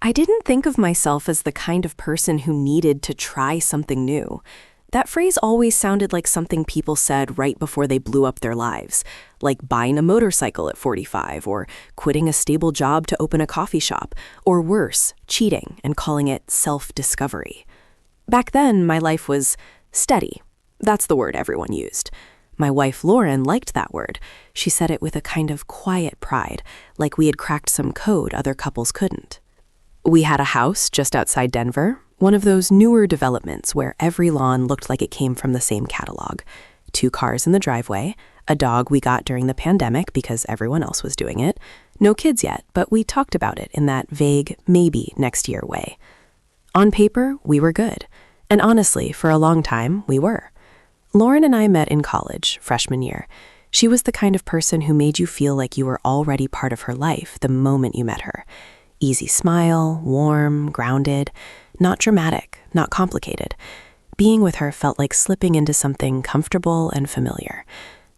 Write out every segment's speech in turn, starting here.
I didn't think of myself as the kind of person who needed to try something new. That phrase always sounded like something people said right before they blew up their lives, like buying a motorcycle at 45, or quitting a stable job to open a coffee shop, or worse, cheating and calling it self-discovery. Back then, my life was steady. That's the word everyone used. My wife Lauren liked that word. She said it with a kind of quiet pride, like we had cracked some code other couples couldn't. We had a house just outside Denver, one of those newer developments where every lawn looked like it came from the same catalog. 2 cars in the driveway, a dog we got during the pandemic because everyone else was doing it. No kids yet, but we talked about it in that vague, maybe next year way. On paper, we were good. And honestly, for a long time, we were. Lauren and I met in college, freshman year. She was the kind of person who made you feel like you were already part of her life the moment you met her. Easy smile, warm, grounded, not dramatic, not complicated. Being with her felt like slipping into something comfortable and familiar.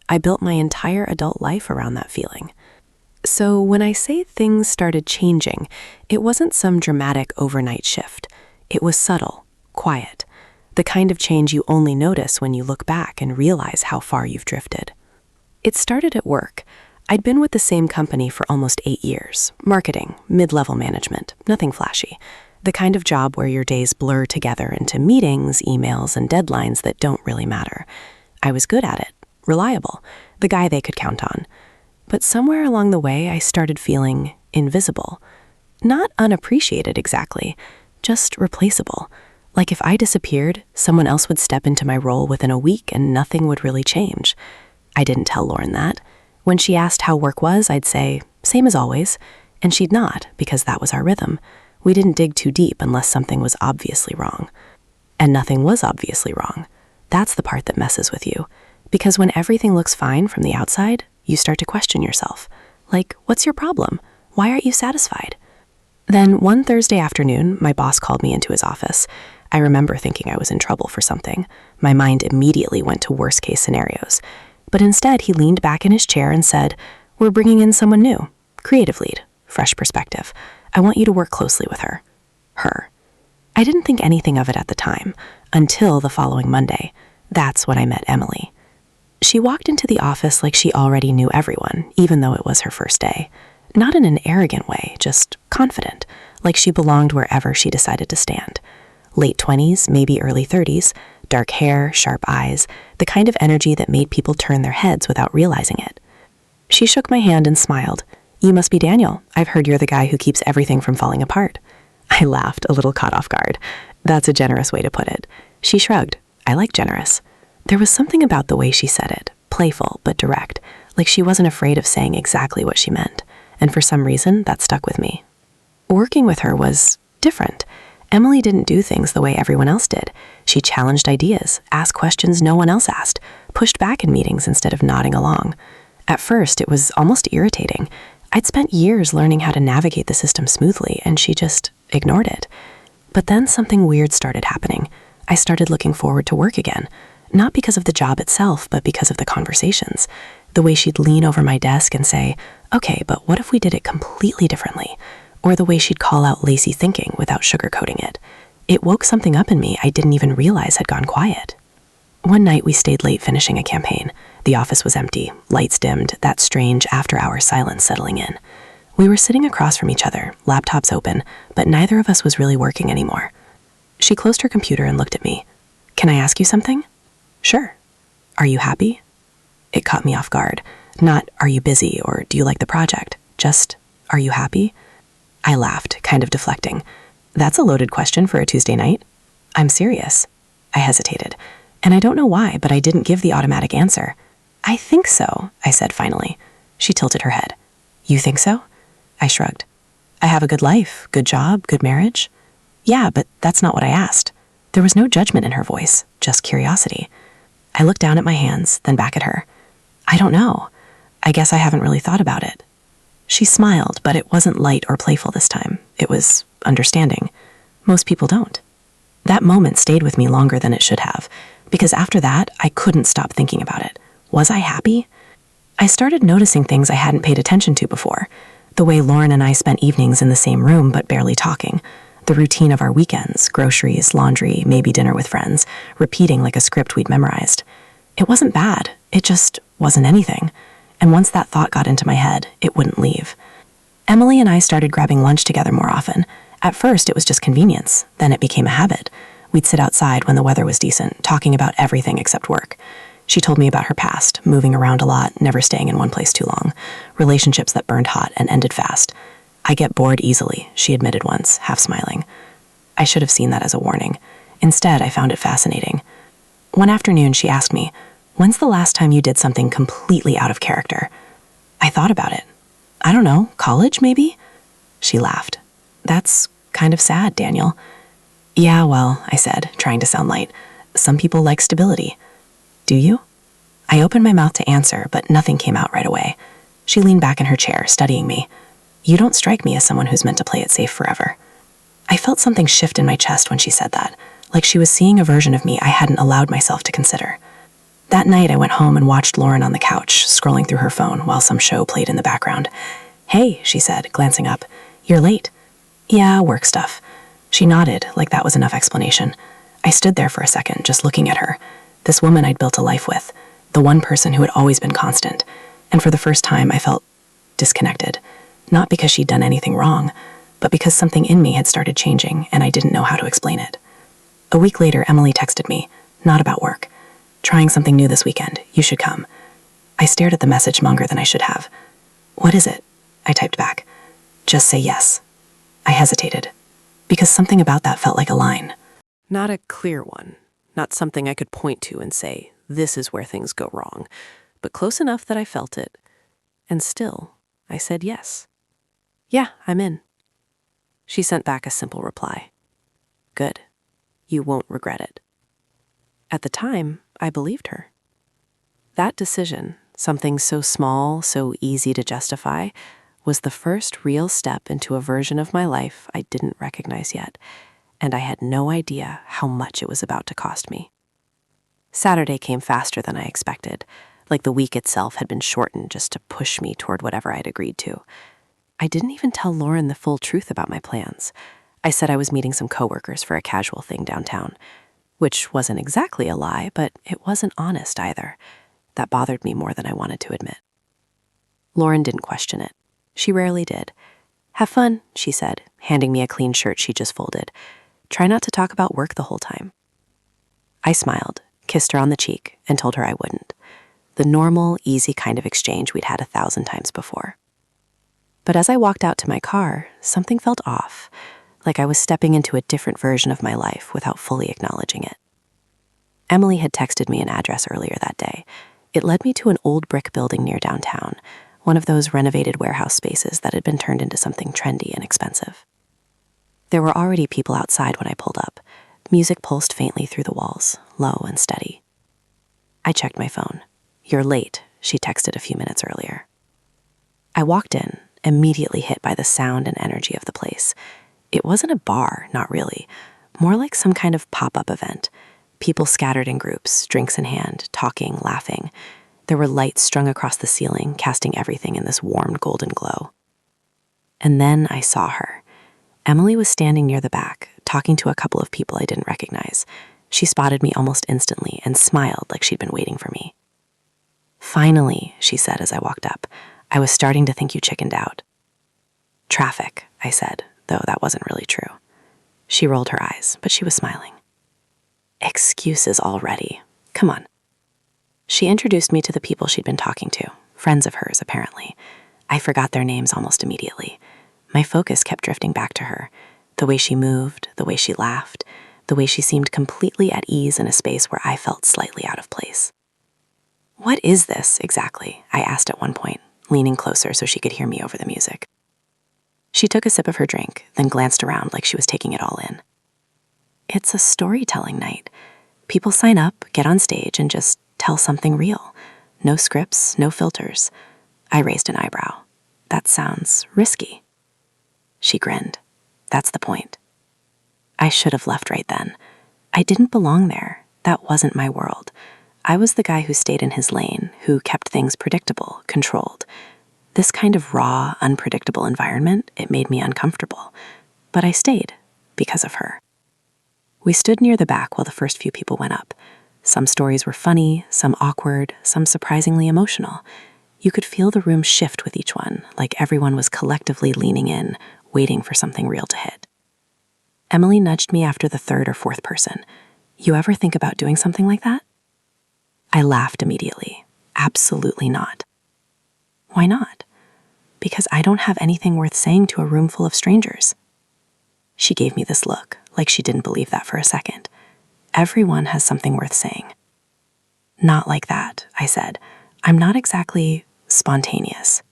I built my entire adult life around that feeling. So when I say things started changing, it wasn't some dramatic overnight shift. It was subtle, quiet, the kind of change you only notice when you look back and realize how far you've drifted. It started at work. I'd been with the same company for almost 8 years. Marketing, mid-level management, nothing flashy. The kind of job where your days blur together into meetings, emails, and deadlines that don't really matter. I was good at it, reliable, the guy they could count on. But somewhere along the way, I started feeling invisible. Not unappreciated exactly, just replaceable. Like if I disappeared, someone else would step into my role within a week and nothing would really change. I didn't tell Lauren that. When she asked how work was, I'd say, same as always, and she'd nod because that was our rhythm. We didn't dig too deep unless something was obviously wrong. And nothing was obviously wrong. That's the part that messes with you. Because when everything looks fine from the outside, you start to question yourself. Like, what's your problem? Why aren't you satisfied? Then one Thursday afternoon, my boss called me into his office. I remember thinking I was in trouble for something. My mind immediately went to worst-case scenarios. But instead, he leaned back in his chair and said, "We're bringing in someone new. Creative lead. Fresh perspective. I want you to work closely with her." Her. I didn't think anything of it at the time, until the following Monday. That's when I met Emily. She walked into the office like she already knew everyone, even though it was her first day. Not in an arrogant way, just confident, like she belonged wherever she decided to stand. Late 20s, maybe early 30s, dark hair, sharp eyes, the kind of energy that made people turn their heads without realizing it. She shook my hand and smiled. "You must be Daniel. I've heard you're the guy who keeps everything from falling apart." I laughed, a little caught off guard. That's a generous way to put it. She shrugged. I like generous. There was something about the way she said it, playful but direct, like she wasn't afraid of saying exactly what she meant. And for some reason, that stuck with me. Working with her was different. Emily didn't do things the way everyone else did. She challenged ideas, asked questions no one else asked, pushed back in meetings instead of nodding along. At first, it was almost irritating. I'd spent years learning how to navigate the system smoothly, and she just ignored it. But then something weird started happening. I started looking forward to work again, not because of the job itself, but because of the conversations. The way she'd lean over my desk and say, "Okay, but what if we did it completely differently?" Or the way she'd call out lazy thinking without sugarcoating it. It woke something up in me I didn't even realize had gone quiet. One night we stayed late finishing a campaign. The office was empty, lights dimmed, that strange after-hour silence settling in. We were sitting across from each other, laptops open, but neither of us was really working anymore. She closed her computer and looked at me. "Can I ask you something?" "Sure." "Are you happy?" It caught me off guard. Not, "Are you busy?" or "Do you like the project?" Just, "Are you happy?" I laughed, kind of deflecting. "That's a loaded question for a Tuesday night." "I'm serious." I hesitated. And I don't know why, but I didn't give the automatic answer. "I think so," I said finally. She tilted her head. "You think so?" I shrugged. "I have a good life, good job, good marriage." "Yeah, but that's not what I asked." There was no judgment in her voice, just curiosity. I looked down at my hands, then back at her. "I don't know. I guess I haven't really thought about it." She smiled, but it wasn't light or playful this time. It was understanding. Most people don't. That moment stayed with me longer than it should have, because after that, I couldn't stop thinking about it. Was I happy? I started noticing things I hadn't paid attention to before. The way Lauren and I spent evenings in the same room but barely talking. The routine of our weekends, groceries, laundry, maybe dinner with friends, repeating like a script we'd memorized. It wasn't bad, it just wasn't anything. And once that thought got into my head, it wouldn't leave. Emily and I started grabbing lunch together more often. At first, it was just convenience. Then it became a habit. We'd sit outside when the weather was decent, talking about everything except work. She told me about her past, moving around a lot, never staying in one place too long, relationships that burned hot and ended fast. I get bored easily, she admitted once, half smiling. I should have seen that as a warning. Instead, I found it fascinating. One afternoon, she asked me, "When's the last time you did something completely out of character?" I thought about it. I don't know, college maybe? She laughed. That's kind of sad, Daniel. Yeah, well, I said, trying to sound light. Some people like stability. Do you? I opened my mouth to answer, but nothing came out right away. She leaned back in her chair, studying me. You don't strike me as someone who's meant to play it safe forever. I felt something shift in my chest when she said that, like she was seeing a version of me I hadn't allowed myself to consider. That night, I went home and watched Lauren on the couch, scrolling through her phone while some show played in the background. Hey, she said, glancing up. You're late. Yeah, work stuff. She nodded, like that was enough explanation. I stood there for a second, just looking at her. This woman I'd built a life with, the one person who had always been constant. And for the first time, I felt disconnected. Not because she'd done anything wrong, but because something in me had started changing and I didn't know how to explain it. A week later, Emily texted me, not about work. Trying something new this weekend. You should come. I stared at the message longer than I should have. What is it? I typed back. Just say yes. I hesitated, because something about that felt like a line. Not a clear one, not something I could point to and say, this is where things go wrong, but close enough that I felt it. And still, I said yes. Yeah, I'm in. She sent back a simple reply. Good. You won't regret it. At the time, I believed her. That decision, something so small, so easy to justify, was the first real step into a version of my life I didn't recognize yet, and I had no idea how much it was about to cost me. Saturday came faster than I expected, like the week itself had been shortened just to push me toward whatever I'd agreed to. I didn't even tell Lauren the full truth about my plans. I said I was meeting some coworkers for a casual thing downtown, which wasn't exactly a lie, but it wasn't honest either. That bothered me more than I wanted to admit. Lauren didn't question it. She rarely did. Have fun, she said, handing me a clean shirt she just folded. Try not to talk about work the whole time. I smiled, kissed her on the cheek, and told her I wouldn't. The normal, easy kind of exchange we'd had 1,000 times before. But as I walked out to my car, something felt off, like I was stepping into a different version of my life without fully acknowledging it. Emily had texted me an address earlier that day. It led me to an old brick building near downtown, one of those renovated warehouse spaces that had been turned into something trendy and expensive. There were already people outside when I pulled up. Music pulsed faintly through the walls, low and steady. I checked my phone. You're late, she texted a few minutes earlier. I walked in, immediately hit by the sound and energy of the place. It wasn't a bar, not really. More like some kind of pop-up event. People scattered in groups, drinks in hand, talking, laughing. There were lights strung across the ceiling, casting everything in this warm golden glow. And then I saw her. Emily was standing near the back, talking to a couple of people I didn't recognize. She spotted me almost instantly and smiled like she'd been waiting for me. Finally, she said as I walked up, I was starting to think you chickened out. Traffic, I said, though that wasn't really true. She rolled her eyes, but she was smiling. Excuses already. Come on. She introduced me to the people she'd been talking to, friends of hers, apparently. I forgot their names almost immediately. My focus kept drifting back to her, the way she moved, the way she laughed, the way she seemed completely at ease in a space where I felt slightly out of place. What is this, exactly? I asked at one point, leaning closer so she could hear me over the music. She took a sip of her drink, then glanced around like she was taking it all in. It's a storytelling night. People sign up, get on stage, and just tell something real. No scripts, no filters. I raised an eyebrow. That sounds risky. She grinned. That's the point. I should have left right then. I didn't belong there. That wasn't my world. I was the guy who stayed in his lane, who kept things predictable, controlled. This kind of raw, unpredictable environment, it made me uncomfortable. But I stayed because of her. We stood near the back while the first few people went up. Some stories were funny, some awkward, some surprisingly emotional. You could feel the room shift with each one, like everyone was collectively leaning in, waiting for something real to hit. Emily nudged me after the third or fourth person. You ever think about doing something like that? I laughed immediately. Absolutely not. Why not? Because I don't have anything worth saying to a room full of strangers. She gave me this look, like she didn't believe that for a second. Everyone has something worth saying. Not like that, I said. I'm not exactly spontaneous.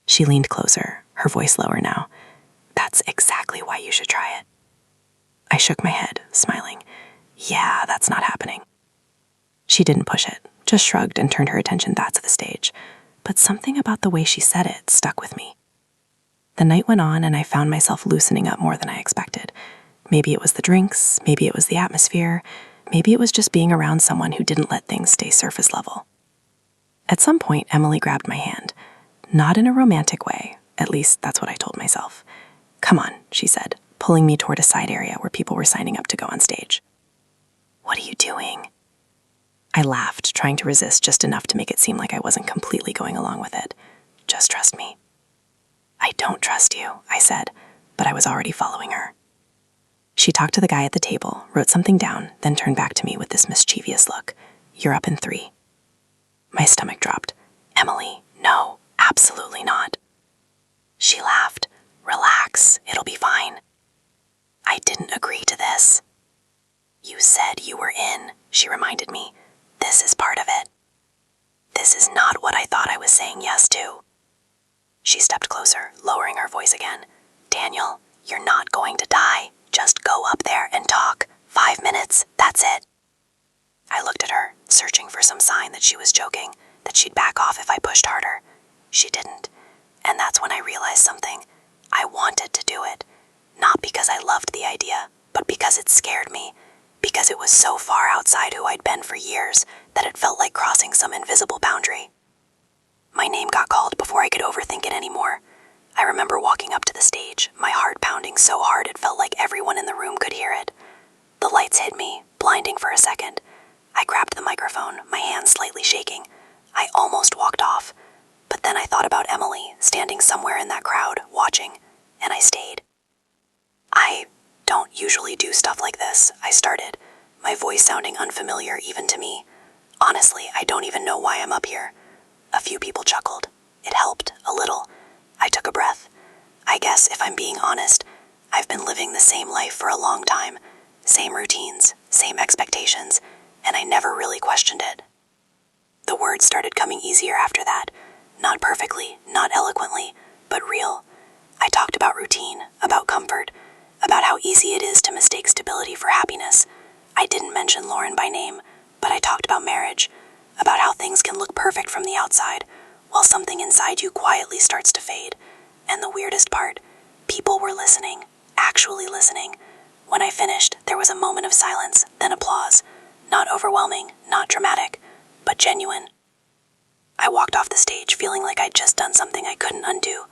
She leaned closer, her voice lower now. That's exactly why you should try it. I shook my head, smiling. Yeah, that's not happening. She didn't push it, just shrugged and turned her attention back to the stage. But something about the way she said it stuck with me. The night went on and I found myself loosening up more than I expected. Maybe it was the drinks, maybe it was the atmosphere, maybe it was just being around someone who didn't let things stay surface level. At some point, Emily grabbed my hand. Not in a romantic way, at least that's what I told myself. Come on, she said, pulling me toward a side area where people were signing up to go on stage. What are you doing? I laughed, trying to resist just enough to make it seem like I wasn't completely going along with it. Just trust me. I don't trust you, I said, but I was already following her. She talked to the guy at the table, wrote something down, then turned back to me with this mischievous look. You're up in 3. My stomach dropped. Emily, no, absolutely not. She laughed. Relax, it'll be fine. I didn't agree to this. You said you were in, she reminded me. This is part of it. This is not what I thought I was saying yes to. She stepped closer, lowering her voice again. Daniel, you're not going to die. Just go up there and talk. 5 minutes, that's it. I looked at her, searching for some sign that she was joking, that she'd back off if I pushed harder. She didn't. And that's when I realized something. I wanted to do it. Not because I loved the idea, but because it scared me. Because it was so far outside who I'd been for years that it felt like crossing some invisible boundary. My name got called before I could overthink it anymore. I remember walking up to the stage, my heart pounding so hard it felt like everyone in the room could hear it. The lights hit me, blinding for a second. I grabbed the microphone, my hands slightly shaking. I almost walked off, but then I thought about Emily standing somewhere in that crowd, watching, and I stayed. I don't usually do stuff like this, I started, my voice sounding unfamiliar even to me. Honestly, I don't even know why I'm up here. A few people chuckled. It helped, a little. I took a breath. I guess, if I'm being honest, I've been living the same life for a long time. Same routines, same expectations, and I never really questioned it. The words started coming easier after that. Not perfectly, not eloquently, but real. I talked about routine, about comfort, about how easy it is to mistake stability for happiness. I didn't mention Lauren by name, but I talked about marriage, about how things can look perfect from the outside, while something inside you quietly starts to fade. And the weirdest part, people were listening, actually listening. When I finished, there was a moment of silence, then applause. Not overwhelming, not dramatic, but genuine. I walked off the stage feeling like I'd just done something I couldn't undo.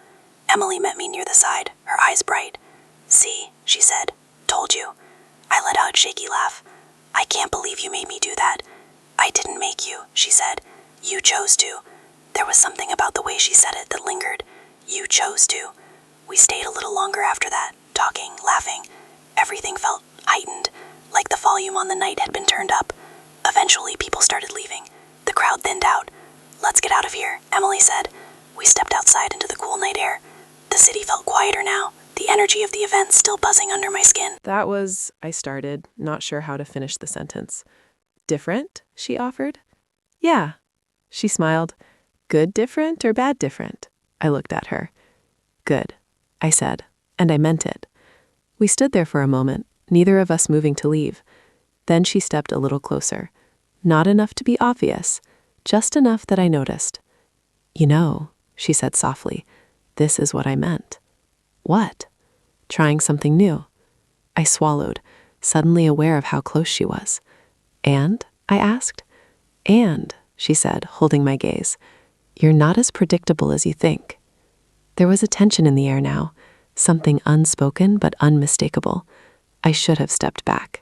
Emily met me near the side, her eyes bright. See, she said, told you. I let out a shaky laugh. I can't believe you made me do that. I didn't make you, she said. You chose to. There was something about the way she said it that lingered. You chose to. We stayed a little longer after that, talking, laughing. Everything felt heightened, like the volume on the night had been turned up. Eventually, people started leaving. The crowd thinned out. Let's get out of here, Emily said. We stepped outside into the cool night air. The city felt quieter now, the energy of the event still buzzing under my skin. That was, I started, not sure how to finish the sentence. Different, she offered. Yeah. She smiled. Good different or bad different? I looked at her. Good, I said, and I meant it. We stood there for a moment, neither of us moving to leave. Then she stepped a little closer. Not enough to be obvious, just enough that I noticed. You know, she said softly, this is what I meant. What? Trying something new. I swallowed, suddenly aware of how close she was. And? I asked. And, she said, holding my gaze. You're not as predictable as you think. There was a tension in the air now, something unspoken but unmistakable. I should have stepped back.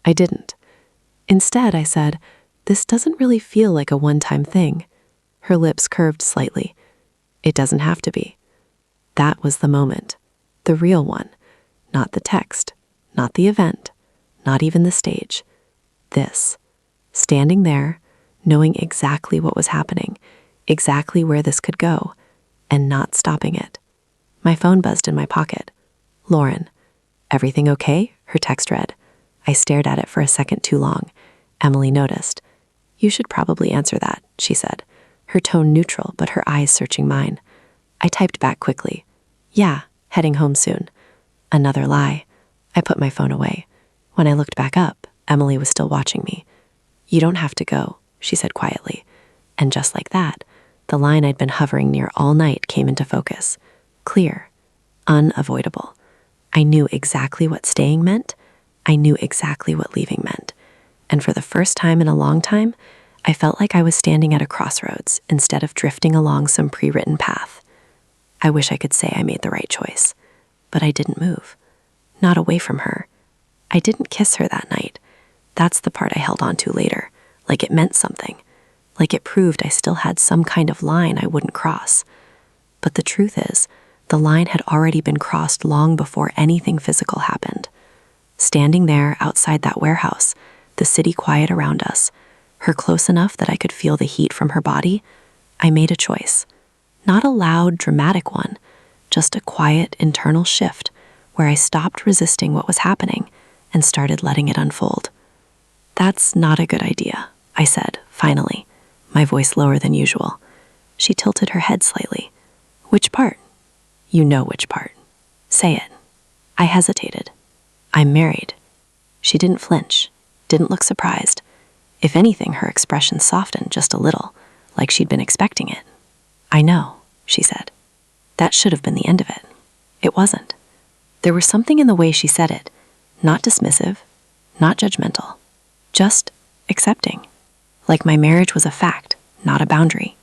I didn't. Instead, I said, "This doesn't really feel like a one-time thing." Her lips curved slightly. "It doesn't have to be." That was the moment. The real one. Not the text. Not the event. Not even the stage. This. Standing there, knowing exactly what was happening, exactly where this could go, and not stopping it. My phone buzzed in my pocket. Lauren. "Everything okay?" her text read. I stared at it for a second too long. Emily noticed. "You should probably answer that," she said, her tone neutral but her eyes searching mine. I typed back quickly. "Yeah, heading home soon." Another lie. I put my phone away. When I looked back up, Emily was still watching me. "You don't have to go," she said quietly. And just like that, the line I'd been hovering near all night came into focus. Clear. Unavoidable. I knew exactly what staying meant. I knew exactly what leaving meant. And for the first time in a long time, I felt like I was standing at a crossroads instead of drifting along some pre-written path. I wish I could say I made the right choice, but I didn't move. Not away from her. I didn't kiss her that night. That's the part I held on to later, like it meant something, like it proved I still had some kind of line I wouldn't cross. But the truth is, the line had already been crossed long before anything physical happened. Standing there outside that warehouse, the city quiet around us, her close enough that I could feel the heat from her body, I made a choice. Not a loud, dramatic one, just a quiet, internal shift where I stopped resisting what was happening and started letting it unfold. "That's not a good idea," I said, finally, my voice lower than usual. She tilted her head slightly. "Which part?" "You know which part. Say it." I hesitated. "I'm married." She didn't flinch, didn't look surprised. If anything, her expression softened just a little, like she'd been expecting it. "I know," she said. That should have been the end of it. It wasn't. There was something in the way she said it, not dismissive, not judgmental, just accepting. Like my marriage was a fact, not a boundary.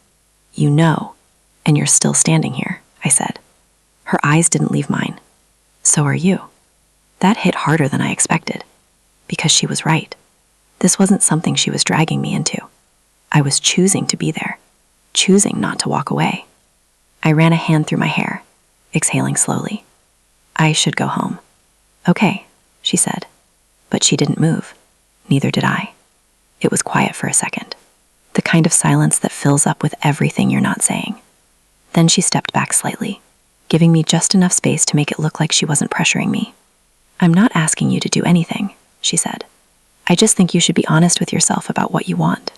"You know, and you're still standing here," I said. Her eyes didn't leave mine. "So are you." That hit harder than I expected, because she was right. This wasn't something she was dragging me into. I was choosing to be there, choosing not to walk away. I ran a hand through my hair, exhaling slowly. "I should go home." "Okay," she said. But she didn't move. Neither did I. It was quiet for a second. The kind of silence that fills up with everything you're not saying. Then she stepped back slightly, giving me just enough space to make it look like she wasn't pressuring me. "I'm not asking you to do anything," she said. "I just think you should be honest with yourself about what you want."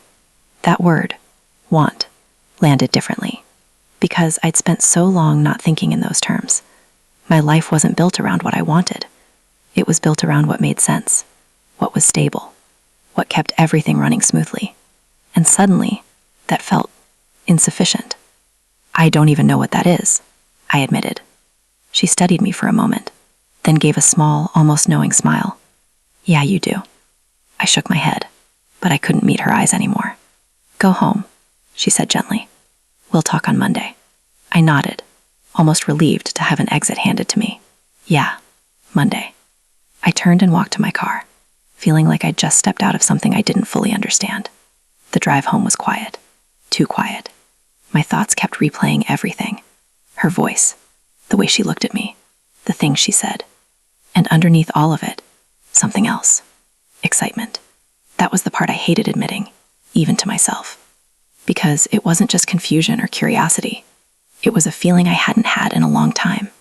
That word, want, landed differently, because I'd spent so long not thinking in those terms. My life wasn't built around what I wanted. It was built around what made sense, what was stable, what kept everything running smoothly. And suddenly, that felt insufficient. "I don't even know what that is," I admitted. She studied me for a moment, then gave a small, almost knowing smile. "Yeah, you do." I shook my head, but I couldn't meet her eyes anymore. "Go home," she said gently. "We'll talk on Monday." I nodded, almost relieved to have an exit handed to me. "Yeah, Monday." I turned and walked to my car, feeling like I'd just stepped out of something I didn't fully understand. The drive home was quiet, too quiet. My thoughts kept replaying everything. Her voice, the way she looked at me, the things she said. And underneath all of it, something else. Excitement. That was the part I hated admitting, even to myself. Because it wasn't just confusion or curiosity. It was a feeling I hadn't had in a long time.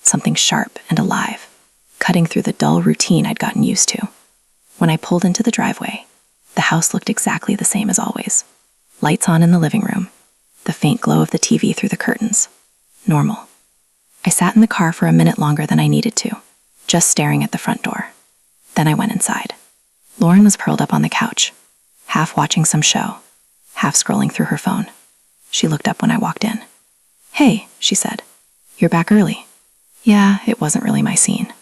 Something sharp and alive, cutting through the dull routine I'd gotten used to. When I pulled into the driveway, the house looked exactly the same as always. Lights on in the living room, the faint glow of the TV through the curtains. Normal. I sat in the car for a minute longer than I needed to, just staring at the front door. Then I went inside. Lauren was curled up on the couch, half watching some show, half scrolling through her phone. She looked up when I walked in. "Hey," she said. "You're back early." "Yeah, it wasn't really my scene,"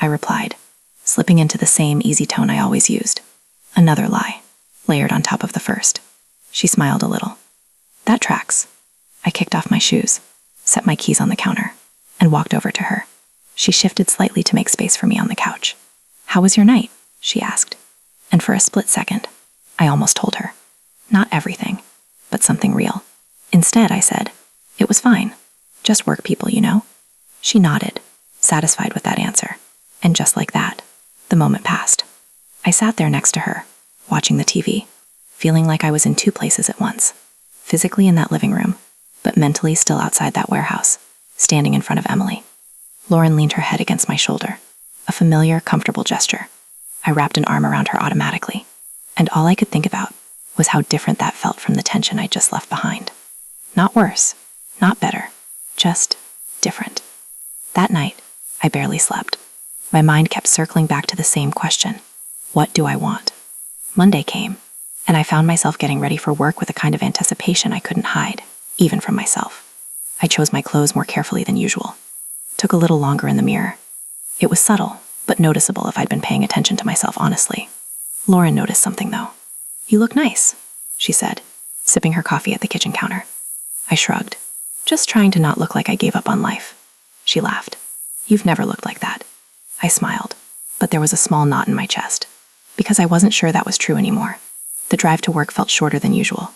I replied, slipping into the same easy tone I always used. Another lie, layered on top of the first. She smiled a little. "That tracks. I kicked off my shoes, set my keys on the counter, and walked over to her. She shifted slightly to make space for me on the couch. "How was your night?" she asked. And for a split second, I almost told her. Not everything, but something real. Instead, I said, "It was fine. Just work people, you know." She nodded, satisfied with that answer. And just like that, the moment passed. I sat there next to her, watching the TV, feeling like I was in two places at once. Physically in that living room, but mentally still outside that warehouse, standing in front of Emily. Lauren leaned her head against my shoulder, a familiar, comfortable gesture. I wrapped an arm around her automatically, and all I could think about was how different that felt from the tension I'd just left behind. Not worse, not better, just different. That night, I barely slept. My mind kept circling back to the same question. What do I want? Monday came, and I found myself getting ready for work with a kind of anticipation I couldn't hide, even from myself. I chose my clothes more carefully than usual. Took a little longer in the mirror. It was subtle, but noticeable if I'd been paying attention to myself honestly. Lauren noticed something, though. "You look nice," she said, sipping her coffee at the kitchen counter. I shrugged, just trying to not look like I gave up on life. She laughed. "You've never looked like that." I smiled, but there was a small knot in my chest, because I wasn't sure that was true anymore. The drive to work felt shorter than usual.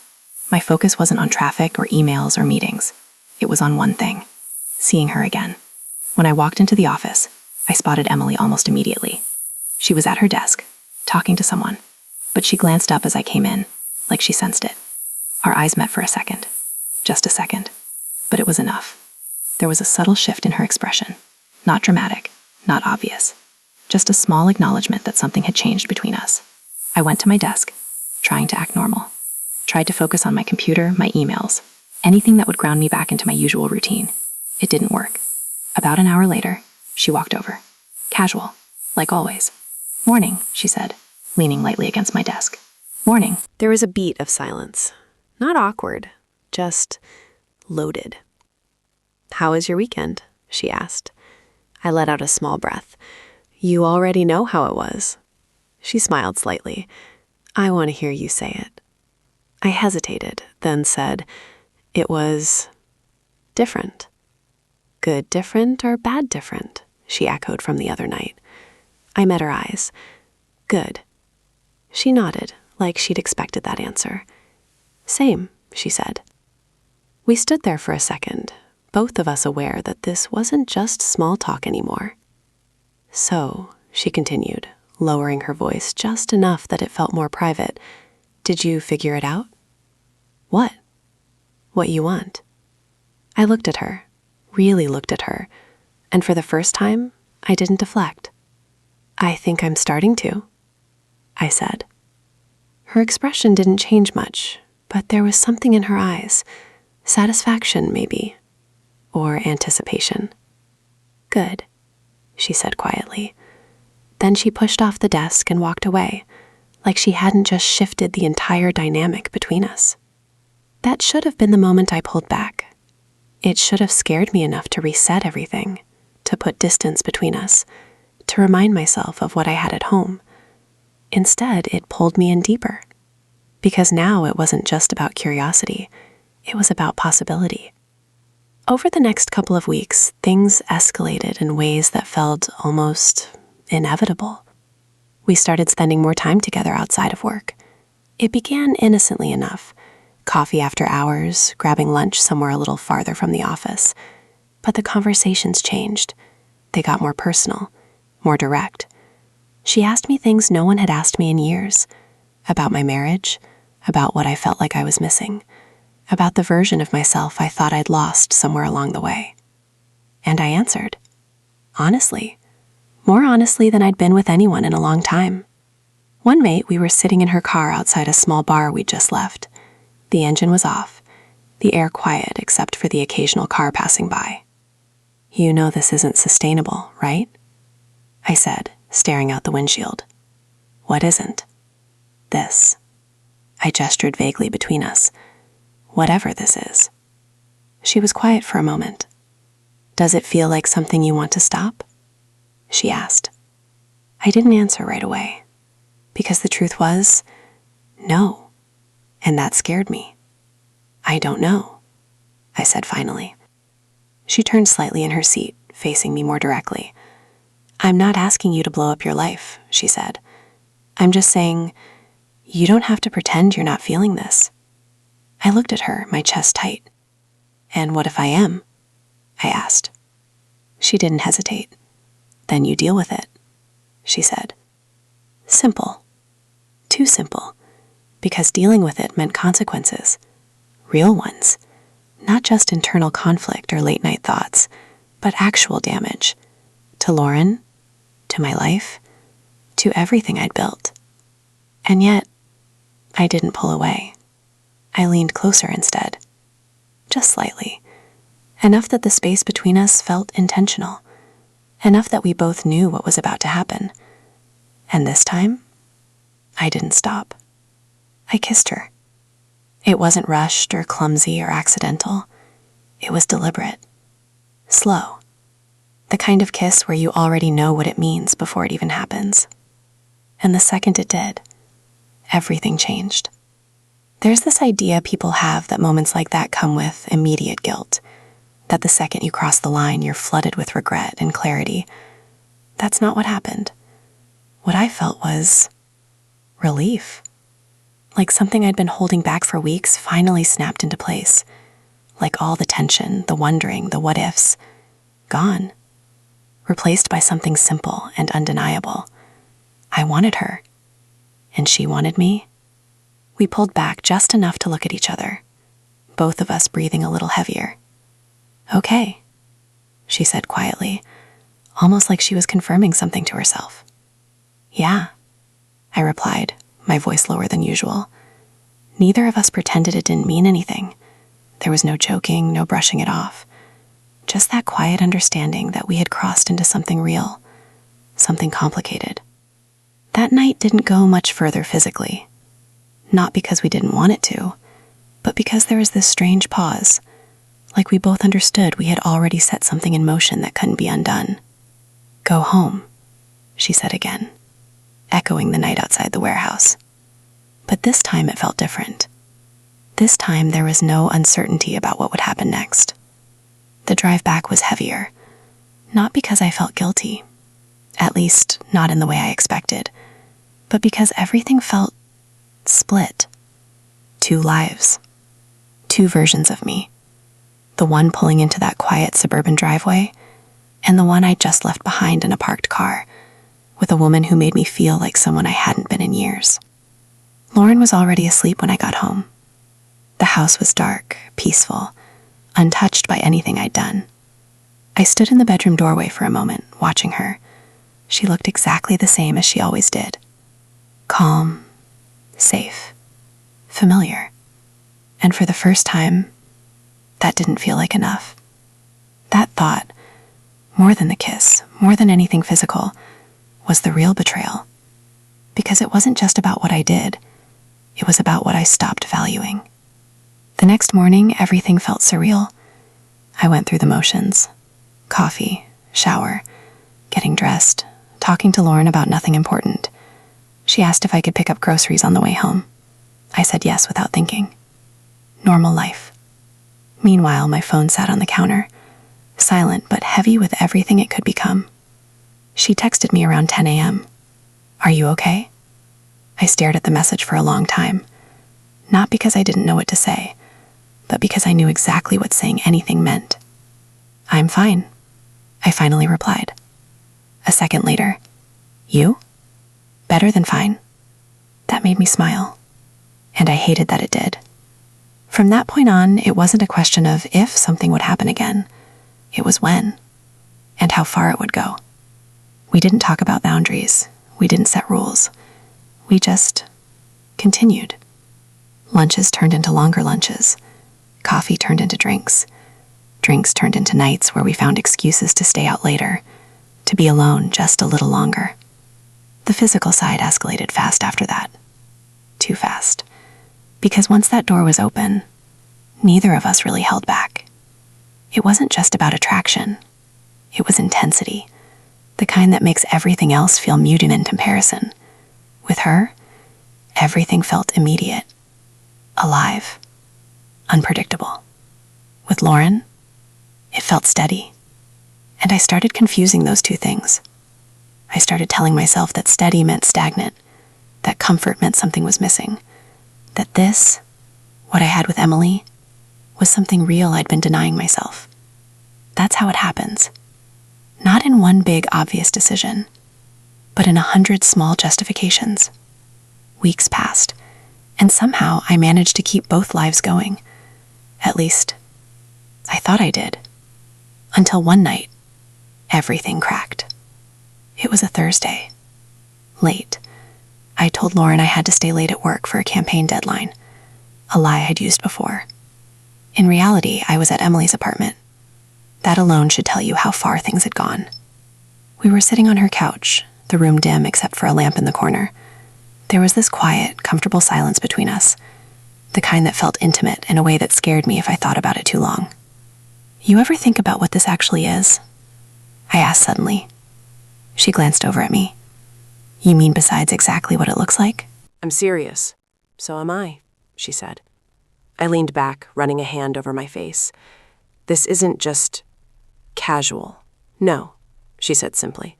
My focus wasn't on traffic or emails or meetings. It was on one thing: seeing her again. When I walked into the office, I spotted Emily almost immediately. She was at her desk, talking to someone, but she glanced up as I came in, like she sensed it. Our eyes met for a second. Just a second. But it was enough. There was a subtle shift in her expression. Not dramatic, not obvious. Just a small acknowledgement that something had changed between us. I went to my desk, trying to act normal. Tried to focus on my computer, my emails, anything that would ground me back into my usual routine. It didn't work. About an hour later, she walked over. Casual, like always. "Morning," she said, leaning lightly against my desk. "Morning." There was a beat of silence. Not awkward, just loaded. "How was your weekend?" she asked. I let out a small breath. "You already know how it was." She smiled slightly. "I want to hear you say it." I hesitated, then said, "It was different." "Good different or bad different?" she echoed from the other night. I met her eyes. "Good." She nodded, like she'd expected that answer. "Same," she said. We stood there for a second, both of us aware that this wasn't just small talk anymore. "So," she continued, lowering her voice just enough that it felt more private, "did you figure it out?" "What?" "What you want." I looked at her, really looked at her, and for the first time, I didn't deflect. "I think I'm starting to," I said. Her expression didn't change much, but there was something in her eyes. Satisfaction, maybe. Or anticipation. "Good," she said quietly. Then she pushed off the desk and walked away, like she hadn't just shifted the entire dynamic between us. That should have been the moment I pulled back. It should have scared me enough to reset everything, to put distance between us, to remind myself of what I had at home. Instead, it pulled me in deeper. Because now it wasn't just about curiosity, it was about possibility. Over the next couple of weeks, things escalated in ways that felt almost inevitable. We started spending more time together outside of work. It began innocently enough. Coffee after hours, grabbing lunch somewhere a little farther from the office. But the conversations changed. They got more personal, more direct. She asked me things no one had asked me in years. About my marriage, about what I felt like I was missing, about the version of myself I thought I'd lost somewhere along the way. And I answered. Honestly. More honestly than I'd been with anyone in a long time. One night we were sitting in her car outside a small bar we'd just left. The engine was off, the air quiet except for the occasional car passing by. "You know this isn't sustainable, right?" I said, staring out the windshield. "What isn't?" "This." I gestured vaguely between us. "Whatever this is." She was quiet for a moment. "Does it feel like something you want to stop?" she asked. I didn't answer right away, because the truth was, no. And that scared me. I don't know. I said finally. She turned slightly in her seat, facing me more directly. I'm not asking you to blow up your life, she said. I'm just saying, you don't have to pretend you're not feeling this. I looked at her, my chest tight. And what if I am? I asked. She didn't hesitate. Then you deal with it, she said. Simple. Too simple. Because dealing with it meant consequences. Real ones. Not just internal conflict or late-night thoughts, but actual damage. To Lauren, to my life, to everything I'd built. And yet, I didn't pull away. I leaned closer instead. Just slightly. Enough that the space between us felt intentional. Enough that we both knew what was about to happen. And this time, I didn't stop. I kissed her. It wasn't rushed or clumsy or accidental. It was deliberate. Slow. The kind of kiss where you already know what it means before it even happens. And the second it did, everything changed. There's this idea people have that moments like that come with immediate guilt. That the second you cross the line, you're flooded with regret and clarity. That's not what happened. What I felt was relief. Like something I'd been holding back for weeks finally snapped into place. Like all the tension, the wondering, the what-ifs, gone. Replaced by something simple and undeniable. I wanted her. And she wanted me. We pulled back just enough to look at each other, both of us breathing a little heavier. Okay, she said quietly, almost like she was confirming something to herself. Yeah, I replied, my voice lower than usual. Neither of us pretended it didn't mean anything. There was no joking, no brushing it off. Just that quiet understanding that we had crossed into something real, something complicated. That night didn't go much further physically. Not because we didn't want it to, but because there was this strange pause, like we both understood we had already set something in motion that couldn't be undone. Go home, she said again, echoing the night outside the warehouse. But this time it felt different. This time there was no uncertainty about what would happen next. The drive back was heavier, not because I felt guilty, at least not in the way I expected, but because everything felt split. 2 lives. 2 versions of me. The one pulling into that quiet suburban driveway, and the one I just left behind in a parked car, with a woman who made me feel like someone I hadn't been in years. Lauren was already asleep when I got home. The house was dark, peaceful, untouched by anything I'd done. I stood in the bedroom doorway for a moment, watching her. She looked exactly the same as she always did. Calm, safe, familiar. And for the first time, that didn't feel like enough. That thought, more than the kiss, more than anything physical, was the real betrayal. Because it wasn't just about what I did, it was about what I stopped valuing. The next morning, everything felt surreal. I went through the motions. Coffee, shower, getting dressed, talking to Lauren about nothing important. She asked if I could pick up groceries on the way home. I said yes without thinking. Normal life. Meanwhile, my phone sat on the counter, silent but heavy with everything it could become. She texted me around 10 a.m. Are you okay? I stared at the message for a long time, not because I didn't know what to say, but because I knew exactly what saying anything meant. I'm fine, I finally replied. A second later, you? Better than fine. That made me smile, and I hated that it did. From that point on, it wasn't a question of if something would happen again. It was when, and how far it would go. We didn't talk about boundaries. We didn't set rules. We just continued. Lunches turned into longer lunches. Coffee turned into drinks. Drinks turned into nights where we found excuses to stay out later, to be alone just a little longer. The physical side escalated fast after that. Too fast. Because once that door was open, neither of us really held back. It wasn't just about attraction. It was intensity, the kind that makes everything else feel muted in comparison. With her, everything felt immediate, alive, unpredictable. With Lauren, it felt steady. And I started confusing those two things. I started telling myself that steady meant stagnant, that comfort meant something was missing, that this, what I had with Emily, was something real I'd been denying myself. That's how it happens. Not in one big, obvious decision, but in 100 small justifications. Weeks passed, and somehow I managed to keep both lives going. At least, I thought I did. Until one night, everything cracked. It was a Thursday. Late. I told Lauren I had to stay late at work for a campaign deadline, a lie I'd used before. In reality, I was at Emily's apartment. That alone should tell you how far things had gone. We were sitting on her couch, the room dim except for a lamp in the corner. There was this quiet, comfortable silence between us, the kind that felt intimate in a way that scared me if I thought about it too long. You ever think about what this actually is? I asked suddenly. She glanced over at me. You mean besides exactly what it looks like? I'm serious. So am I, she said. I leaned back, running a hand over my face. This isn't just casual. No, she said simply.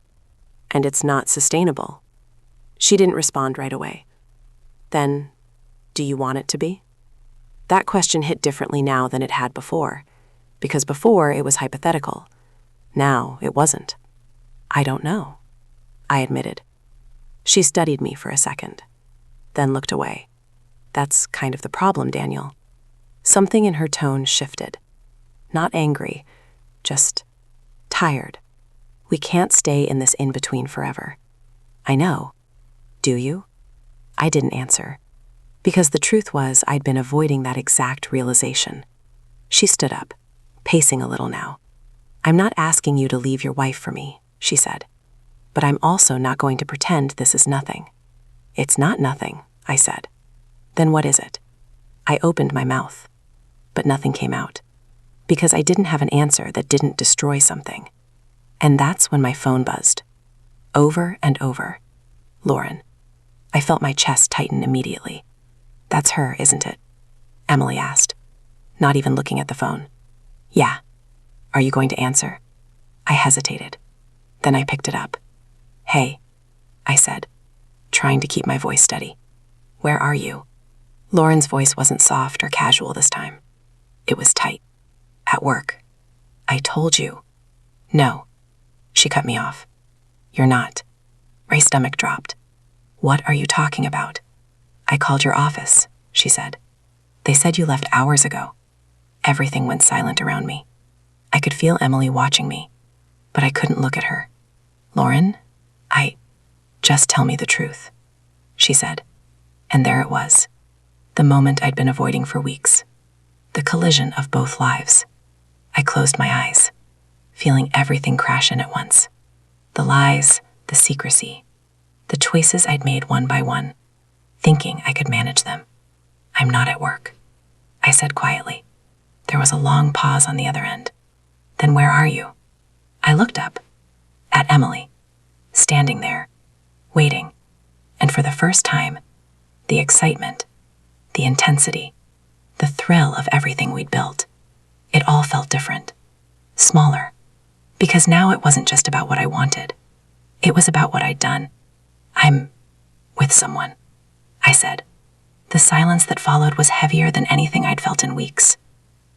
And it's not sustainable. She didn't respond right away. Then, do you want it to be? That question hit differently now than it had before, because before it was hypothetical. Now it wasn't. I don't know, I admitted. She studied me for a second, then looked away. That's kind of the problem, Daniel. Something in her tone shifted. Not angry, just tired. We can't stay in this in-between forever. I know. Do you? I didn't answer, because the truth was I'd been avoiding that exact realization. She stood up, pacing a little now. I'm not asking you to leave your wife for me, she said, but I'm also not going to pretend this is nothing. It's not nothing, I said. Then what is it? I opened my mouth, but nothing came out, because I didn't have an answer that didn't destroy something. And that's when my phone buzzed. Over and over. Lauren. I felt my chest tighten immediately. That's her, isn't it? Emily asked, not even looking at the phone. Yeah. Are you going to answer? I hesitated. Then I picked it up. Hey, I said, trying to keep my voice steady. Where are you? Lauren's voice wasn't soft or casual this time. It was tight. At work. I told you. No. She cut me off. You're not. My stomach dropped. What are you talking about? I called your office, she said. They said you left hours ago. Everything went silent around me. I could feel Emily watching me, but I couldn't look at her. Lauren, just tell me the truth, she said. And there it was. The moment I'd been avoiding for weeks. The collision of both lives. I closed my eyes, feeling everything crash in at once. The lies, the secrecy, the choices I'd made one by one, thinking I could manage them. I'm not at work, I said quietly. There was a long pause on the other end. Then where are you? I looked up, at Emily, standing there, waiting, and for the first time, the excitement, the intensity, the thrill of everything we'd built. It all felt different, smaller, because now it wasn't just about what I wanted. It was about what I'd done. I'm with someone, I said. The silence that followed was heavier than anything I'd felt in weeks.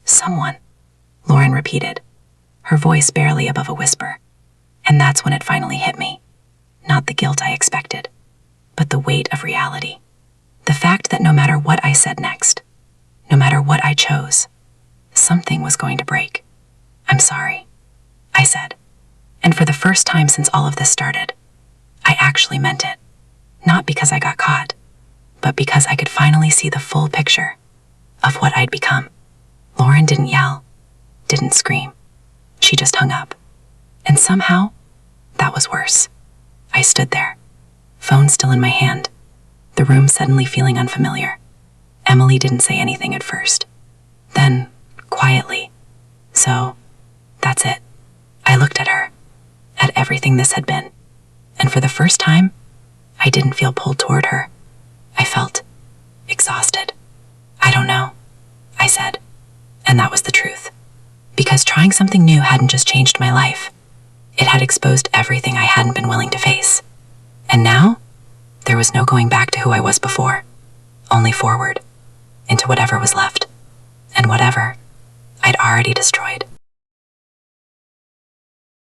Someone, Lauren repeated, her voice barely above a whisper. And that's when it finally hit me. Not the guilt I expected, but the weight of reality. The fact that no matter what I said next, no matter what I chose, something was going to break. I'm sorry, I said. And for the first time since all of this started, I actually meant it. Not because I got caught, but because I could finally see the full picture of what I'd become. Lauren didn't yell, didn't scream. She just hung up. And somehow, that was worse. I stood there, phone still in my hand, the room suddenly feeling unfamiliar. Emily didn't say anything at first. Then, quietly, so, that's it. I looked at her, at everything this had been, and for the first time, I didn't feel pulled toward her. I felt exhausted. I don't know, I said, and that was the truth. Because trying something new hadn't just changed my life. It had exposed everything I hadn't been willing to face. And now, there was no going back to who I was before. Only forward, into whatever was left. And whatever I'd already destroyed.